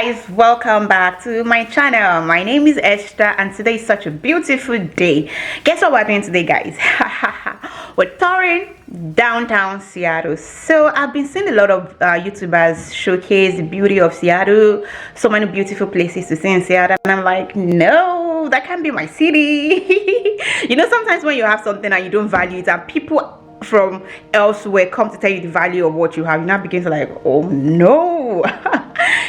guys, welcome back to my channel. My name is Esther and today is such a beautiful day. Guess what we're doing today, guys? We're touring downtown Seattle. So I've been seeing a lot of YouTubers showcase the beauty of Seattle, so many beautiful places to see in Seattle, and I'm like, no, that can't be my city. You know, sometimes when you have something and you don't value it and people from elsewhere come to tell you the value of what you have, you now begin to like, oh no.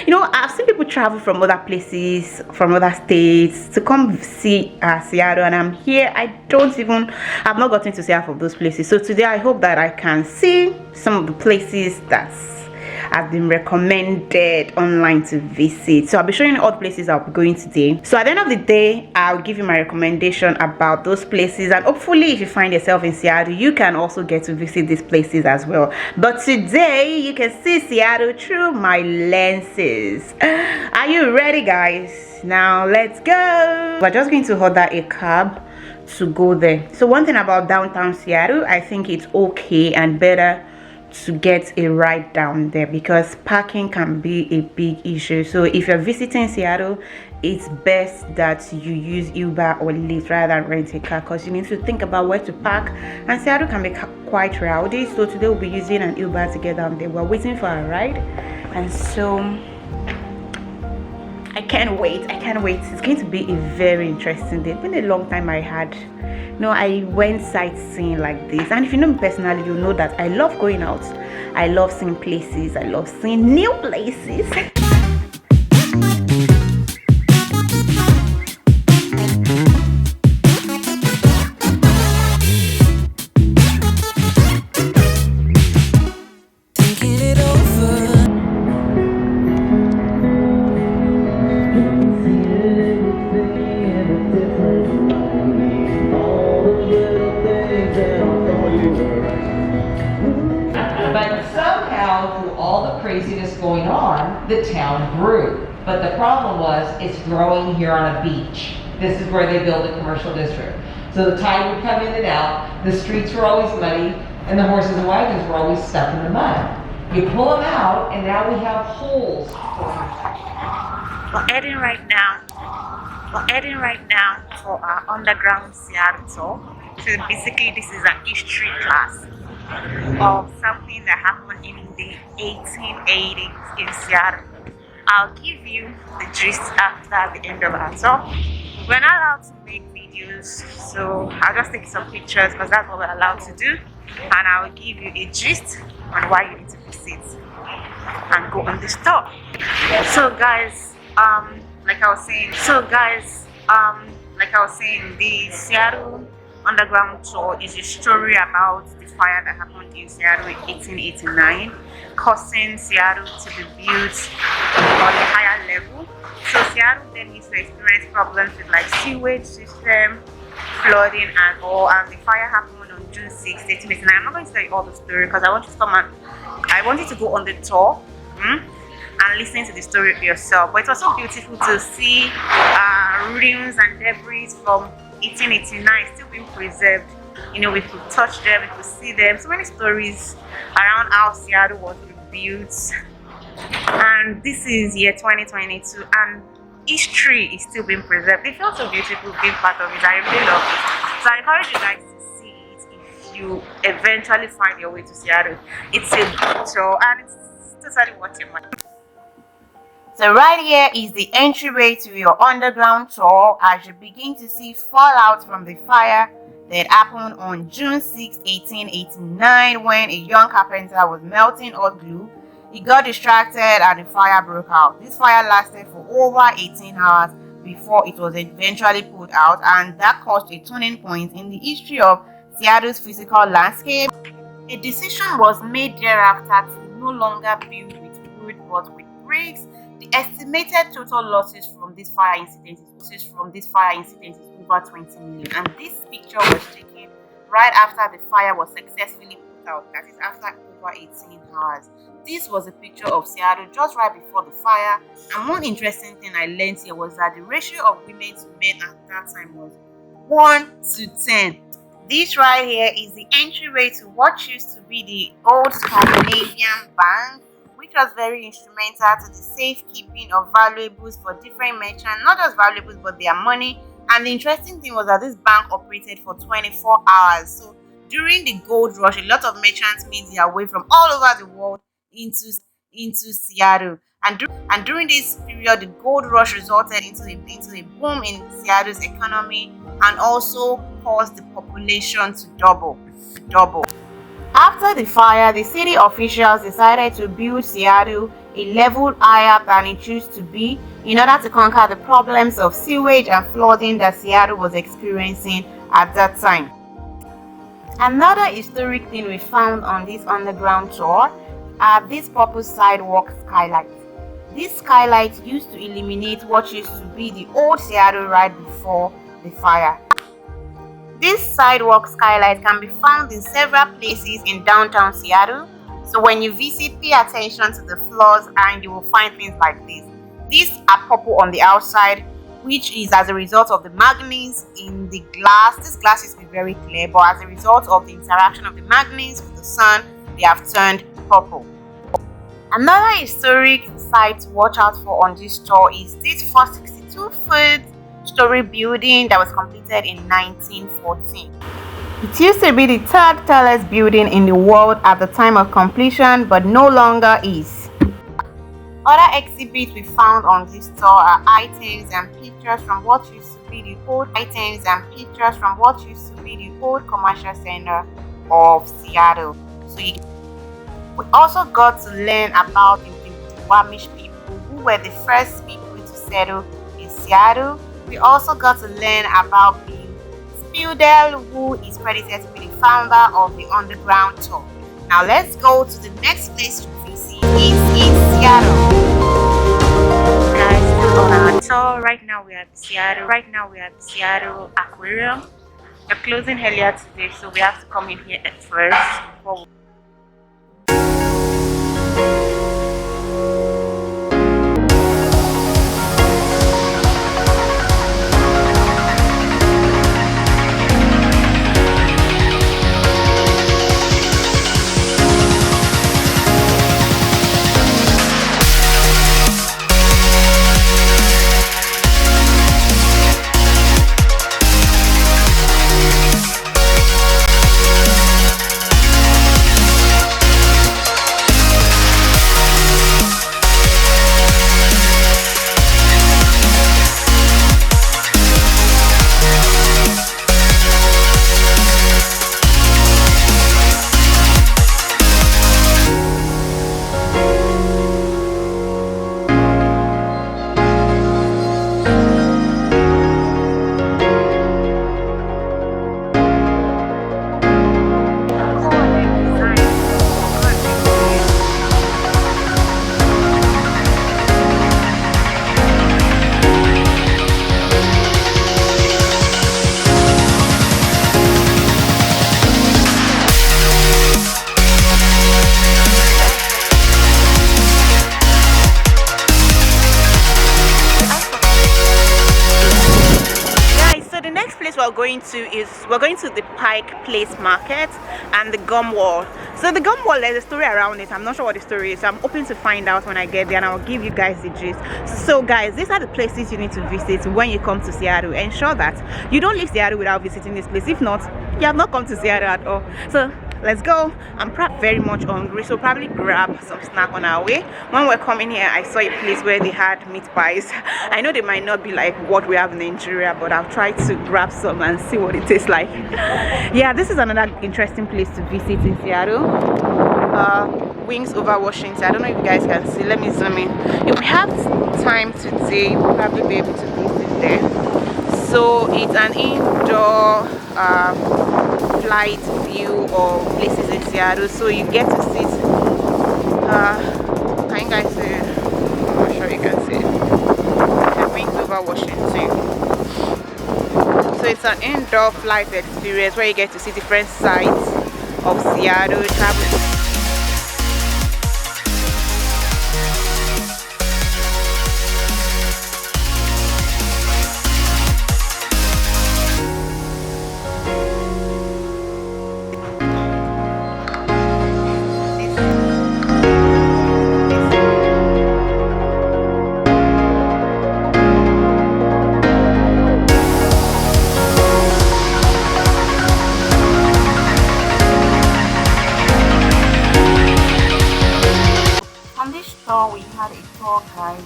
You know, I've seen people travel from other places, from other states to come see Seattle, and I'm here. I've not gotten to see half of those places. So today I hope that I can see some of the places that have been recommended online to visit. So I'll be showing you all the places I'll be going today. So at the end of the day, I'll give you my recommendation about those places, and hopefully if you find yourself in Seattle, you can also get to visit these places as well. But today you can see Seattle through my lenses. Are you ready, guys? Now let's go. We're just going to order a cab to go there. So one thing about downtown Seattle, I think it's okay and better to get a ride down there because parking can be a big issue. So if you're visiting Seattle, it's best that you use Uber or Lyft rather than rent a car, because you need to think about where to park, and Seattle can be quite rowdy. So today we'll be using an Uber to get down there. We're waiting for a ride, and so I can't wait. It's going to be a very interesting day. It's been a long time I went sightseeing like this, and if you know me personally, you know that I love going out. I love seeing places. I love seeing new places. Craziness going on, the town grew. But the problem was it's growing here on a beach. This is where they build a commercial district. So the tide would come in and out, the streets were always muddy, and the horses and wagons were always stuck in the mud. You pull them out, and now we have holes. We're heading right now for our underground Seattle tour. So basically this is an history class of something that happened in the 1880s in Seattle. I'll give you the gist after the end of our talk. We're not allowed to make videos, so I'll just take some pictures because that's what we're allowed to do, and I'll give you a gist on why you need to visit and go on this tour. So guys, like I was saying, the Seattle Underground Tour is a story about the fire that happened in Seattle in 1889, causing Seattle to be built on a higher level. So Seattle then used to experience problems with like sewage system, flooding and all, and the fire happened on June 6, 1889. I'm not going to tell you all the story because I want you to go on the tour and listen to the story yourself. But it was so beautiful to see ruins and debris from 1889 still being preserved. You know, we could touch them, we could see them. So many stories around how Seattle was rebuilt. And this is year 2022 and history is still being preserved. It feels so beautiful being part of it. I really love it. So I encourage you guys to see it if you eventually find your way to Seattle. It's a good tour and it's totally worth your money. So right here is the entryway to your underground tour as you begin to see fallout from the fire that happened on June 6, 1889 when a young carpenter was melting hot glue. He got distracted and the fire broke out. This fire lasted for over 18 hours before it was eventually put out, and that caused a turning point in the history of Seattle's physical landscape. A decision was made thereafter to no longer build with wood but with bricks. The estimated total losses from this fire incident is over 20 million, and this picture was taken right after the fire was successfully put out, that is after over 18 hours. This was a picture of Seattle just right before the fire, and one interesting thing I learned here was that the ratio of women to men at that time was 1 to 10. This right here is the entryway to what used to be the old Scandinavian Bank, which which was very instrumental to the safekeeping of valuables for different merchants, not just valuables but their money. And the interesting thing was that this bank operated for 24 hours. So during the gold rush, a lot of merchants made their way from all over the world into Seattle. And during this period, the gold rush resulted into a boom in Seattle's economy and also caused the population to double. After the fire, the city officials decided to build Seattle a level higher than it used to be in order to conquer the problems of sewage and flooding that Seattle was experiencing at that time. Another historic thing we found on this underground tour are these purple sidewalk skylights. This skylight used to illuminate what used to be the old Seattle right before the fire. This sidewalk skylight can be found in several places in downtown Seattle. So when you visit, pay attention to the floors and you will find things like this. These are purple on the outside, which is as a result of the manganese in the glass. This glass used to be very clear, but as a result of the interaction of the manganese with the sun, they have turned purple. Another historic site to watch out for on this tour is this 462-foot story building that was completed in 1914. It used to be the third tallest building in the world at the time of completion, but no longer is. Other exhibits we found on this tour are items and pictures from what used to be the old commercial center of Seattle. We also got to learn about the Wamish people, who were the first people to settle in Seattle. We also got to learn about the Spildell, who is credited to be the founder of the underground tour. Now let's go to the next place to visit. It's in Seattle. Guys, still on our tour. Right now we are at the Seattle Aquarium. We're closing earlier today, so we have to come in here at first before we're going to the Pike Place Market and the Gum Wall. So the Gum Wall, there's a story around it. I'm not sure what the story is. I'm hoping to find out when I get there, and I'll give you guys the gist. So guys, these are the places you need to visit when you come to Seattle. Ensure that you don't leave Seattle without visiting this place. If not, you have not come to Seattle at all. So let's go. I'm very much hungry, so probably grab some snack on our way. When we're coming here, I saw a place where they had meat pies. I know they might not be like what we have in Nigeria, but I'll try to grab some and see what it tastes like. Yeah, this is another interesting place to visit in Seattle. Wings over Washington. I don't know if you guys can see. Let me zoom in. If we have time today, we'll probably be able to visit there. So it's an indoor flight view of places in Seattle, so you get to sit can you guys see? I'm not sure you can see the wings over Washington. So it's an indoor flight experience where you get to see different sites of Seattle, travel. tour guide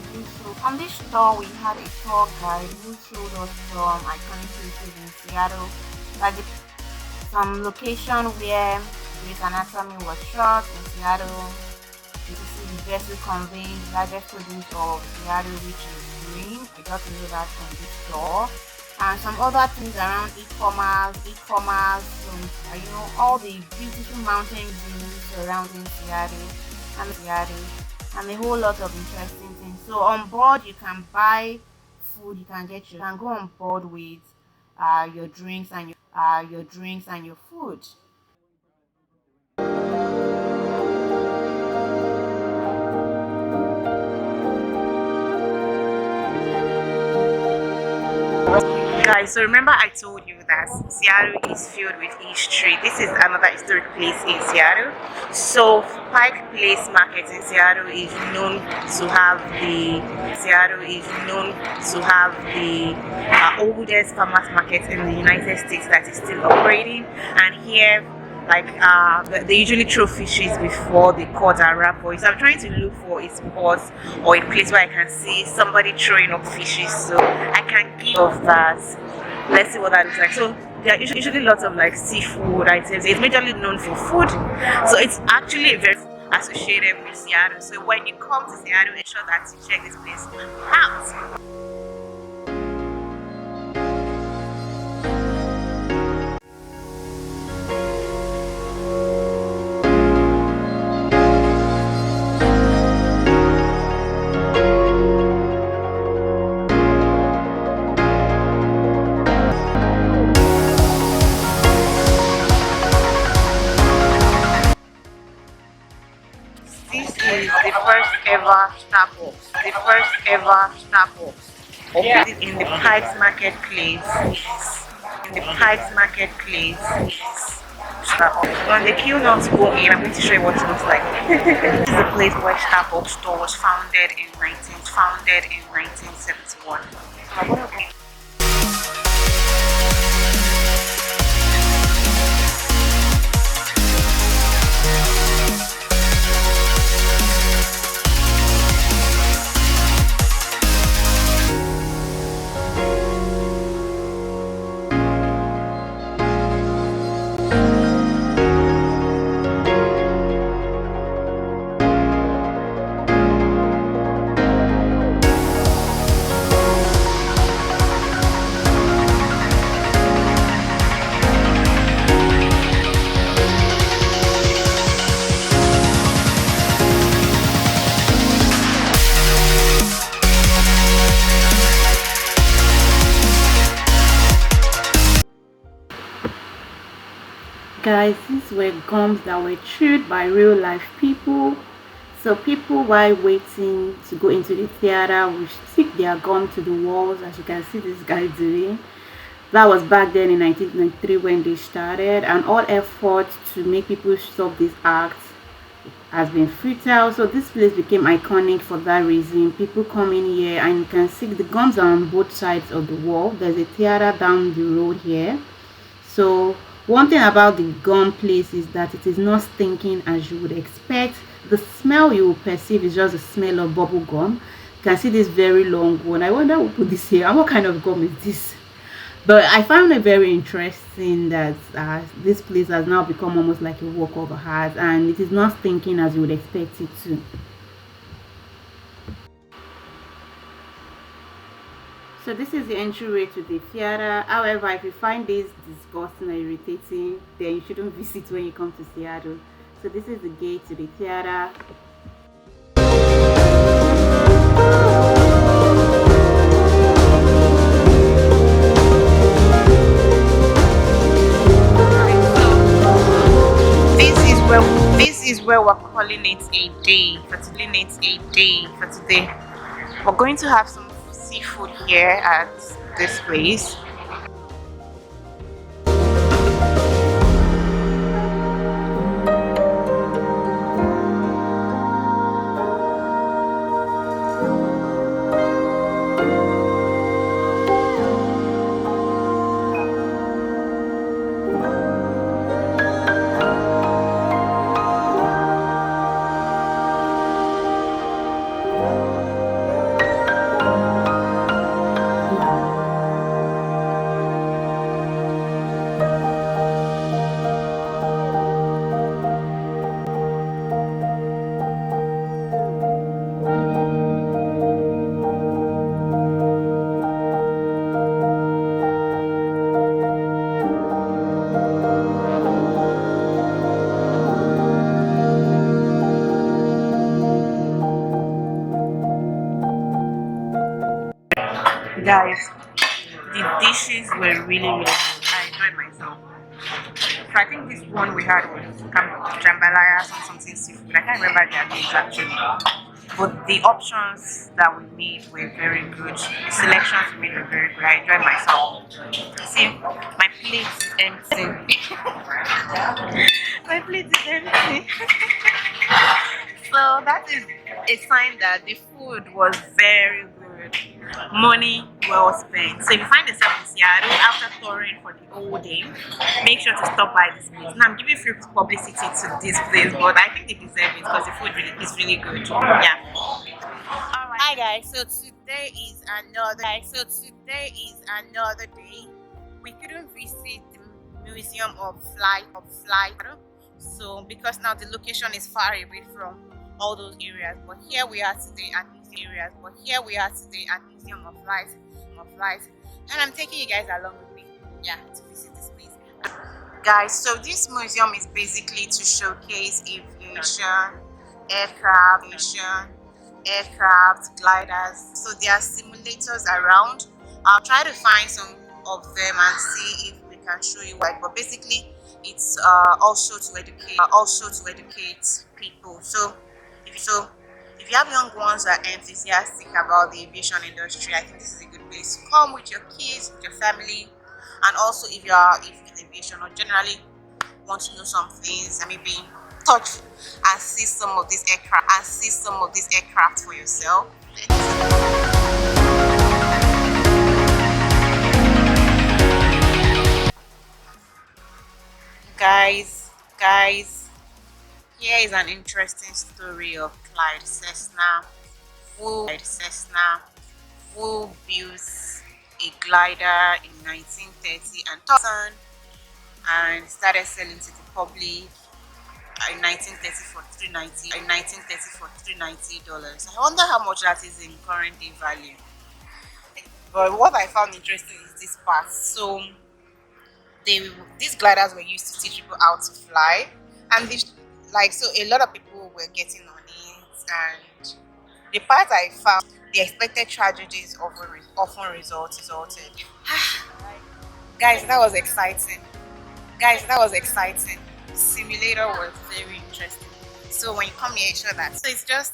on this tour we had a tour guide who showed us some iconic places in Seattle, like some location where Grey's Anatomy was shot in Seattle. You can see the vessel conveying the largest produce of Seattle, which is green. I got to know that from this tour. And some other things around e-commerce, all the beautiful mountain views surrounding Seattle and a whole lot of interesting things. So on board you can buy food, you can go on board with your drinks and your food. Guys, so remember I told you that Seattle is filled with history. This is another historic place in Seattle. So Pike Place Market in Seattle is known to have the oldest farmers market in the United States that is still operating. And here, they usually throw fishes before they cut and wrap boys. So I'm trying to look for a spot or a place where I can see somebody throwing up fishes, so I can give of that. Let's see what that looks like. So there are usually lots of seafood items. It's majorly known for food, so it's actually very associated with Seattle. So when you come to Seattle, ensure that you check this place out. The first ever Starbucks opened in the Pikes Marketplace. When the queue not to go in, I'm going to show you what it looks like. This is the place where Starbucks store was founded in 1971. Guys, these were gums that were chewed by real life people. So people, while waiting to go into the theater, would stick their gum to the walls, as you can see this guy doing. That was back then in 1993 when they started, and all effort to make people stop this act has been futile. So this place became iconic for that reason. People come in here and you can see the gums are on both sides of the wall. There's a theater down the road here. So one thing about the gum place is that it is not stinking as you would expect. The smell you will perceive is just the smell of bubble gum. You can see this very long one. I wonder who put this here. What kind of gum is this? But I found it very interesting that this place has now become almost like a walk of art, and it is not stinking as you would expect it to. So this is the entryway to the theater. However, if you find this disgusting or irritating, then you shouldn't visit when you come to Seattle. So this is the gate to the theater. This is where we're calling it a day for today. We're going to have some seafood here at this place. Guys, the dishes were really, really good. I enjoyed myself. So I think this one we had was jambalaya, something seafood. I can't remember their names actually. But the options that we made were very good. The selections we made were very good. I enjoyed myself. See, my plate is empty. My plate is empty. So that is a sign that the food was very good. Money well spent. So if you find yourself in Seattle after touring for the whole day, make sure to stop by this place. Now I'm giving free publicity to this place, but I think they deserve it because the food is really good. Yeah. Alright. Hi guys, so today is another day. We couldn't visit the Museum of Flight. So because now the location is far away from all those areas, but here we are today at Museum of Light, and I'm taking you guys along with me, yeah, to visit this place. Guys, so this museum is basically to showcase aviation, aircraft, gliders. So there are simulators around. I'll try to find some of them and see if we can show you why. But basically, it's also to educate people. So if you have young ones that are enthusiastic about the aviation industry, I think this is a good place to come with your kids, with your family, and also if you're in aviation or generally want to know some things and maybe touch and see some of these aircraft for yourself. Guys, here is an interesting story of Clyde Cessna, who built a glider in 1930 and started selling to the public in 1930 for $390. I wonder how much that is in current day value. But what I found interesting is this part. So these gliders were used to teach people how to fly, and so a lot of people were getting on it. And the part I found, the expected tragedies often resulted. Guys, that was exciting. The simulator was very interesting. So when you come here, ensure that. So it's just.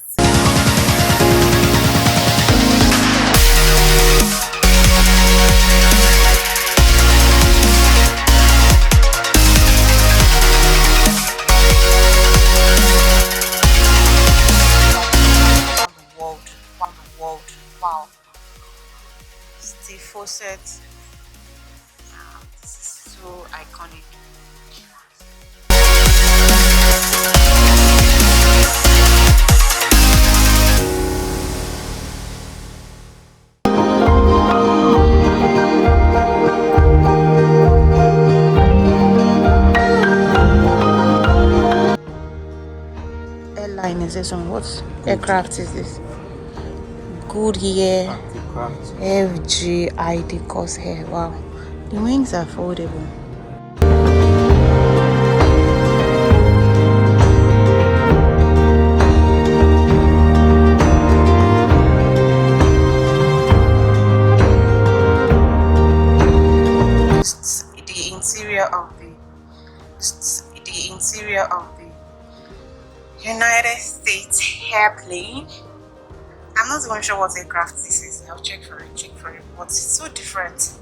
Wow. Steve Fawcett. This is so iconic. Airline is this one? What aircraft is this? Goodyear FGID Corsair. Wow, the wings are foldable. The interior of the United States airplane. I'm not even sure what aircraft this is. I'll check for it. But it's so different.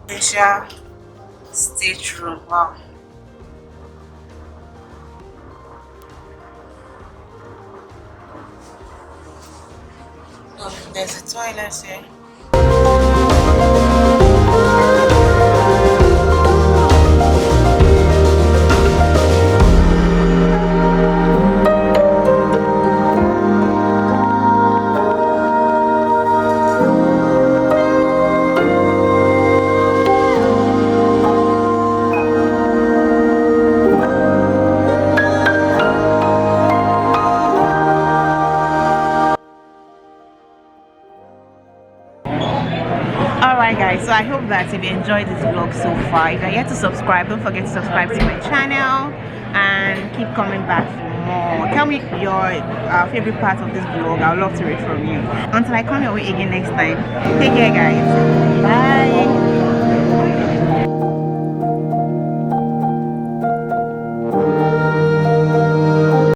Special stateroom. Wow. Oh, there's a toilet here. Alright guys, so I hope that if you enjoyed this vlog so far, if you're yet to subscribe, don't forget to subscribe to my channel and keep coming back for more. Tell me your favorite part of this vlog. I would love to read from you. Until I come your way again next time, take care guys. Bye.